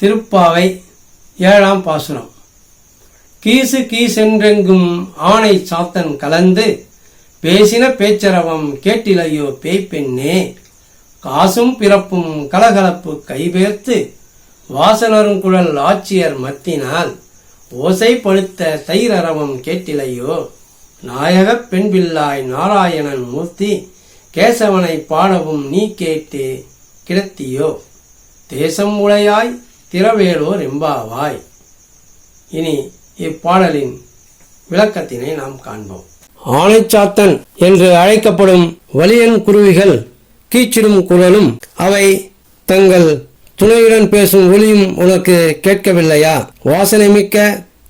திருப்பாவை 7ஆம் பாசுரம். கீசு கீசென்றெங்கும் ஆணை சாத்தன் கலந்து பேசின பேச்சரவம் கேட்டிலையோ பேய்ப்பெண்ணே, காசும் பிறப்பும் கலகலப்பு கைபேர்த்து வாசனருங்குழல் ஆட்சியர் மத்தினால் ஓசை பழுத்த தயிரரவம் கேட்டிலையோ, நாயகப் பெண்பில்லாய் நாராயணன் மூர்த்தி கேசவனை பாடவும் நீ கேட்டு கிடத்தியோ, தேசம் உளையாய் திரவேலோர் எம்பாவாய். இனி இப்பாடலின் விளக்கத்தினை நாம் காண்போம். ஆணைச்சாத்தன் என்று அழைக்கப்படும் வலியன் குருவிகள் கீச்சிடும் குரலும் அவை தங்கள் துணையுடன் பேசும் ஒலியும் உனக்கு கேட்கவில்லையா? வாசனை மிக்க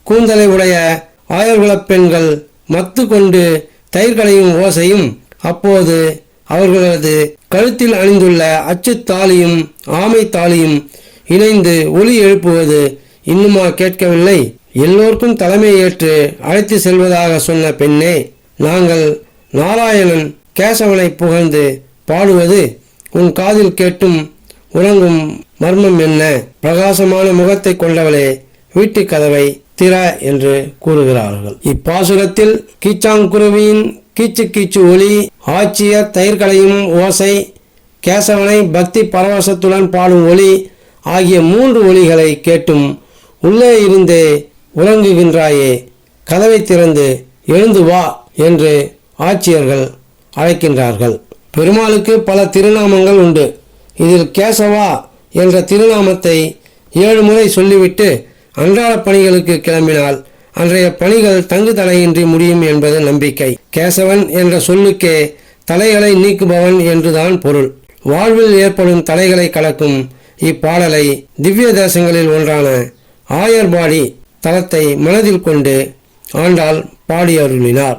கூந்தலை உடைய ஆயர்குலப் பெண்கள் மத்து கொண்டு தயிர்களையும் ஓசையும், அப்போது அவர்களது கழுத்தில் அணிந்துள்ள அச்சுத்தாலியும் ஆமை தாலியும் இணைந்து ஒலி எழுப்புவது இன்னுமா கேட்கவில்லை? எல்லோருக்கும் தலைமை ஏற்று அழைத்து செல்வதாக சொன்ன பெண்ணே, நாங்கள் நாராயணன் கேசவனை புகழ்ந்து பாடுவது உன் காதில் கேட்டும் உறங்கும் மர்மம் என்ன? பிரகாசமான முகத்தை கொண்டவளே, வீட்டு கதவை திற என்று கூறுகிறார்கள். இப்பாசுரத்தில் கீச்சாங்குருவியின் கீச்சு கீச்சு ஒலி, ஆட்சியர் தயிர்களையும் ஓசை, கேசவனை பக்தி பரவசத்துடன் பாடும் ஒலி ஆகிய 3 ஒலிகளை கேட்டும் உள்ளே இருந்தே உறங்குகின்றாயே, கதவை திறந்து எழுந்து வா என்று ஆட்சியர்கள் அழைக்கின்றார்கள். பெருமாளுக்கு பல திருநாமங்கள் உண்டு. இதில் கேசவா என்ற திருநாமத்தை 7 முறை சொல்லிவிட்டு அன்றாட பணிகளுக்கு கிளம்பினால் அன்றைய பணிகள் தங்கு தடையின்றி முடியும் என்பது நம்பிக்கை. கேசவன் என்ற சொல்லுக்கே தடைகளை நீக்குபவன் என்றுதான் பொருள். வாழ்வில் ஏற்படும் தடைகளை கலக்கும் இப்பாடலை திவ்ய தேசங்களில் ஒன்றான ஆயர்பாடி தலத்தை மனதில் கொண்டு ஆண்டாள் பாடி அருளினார்.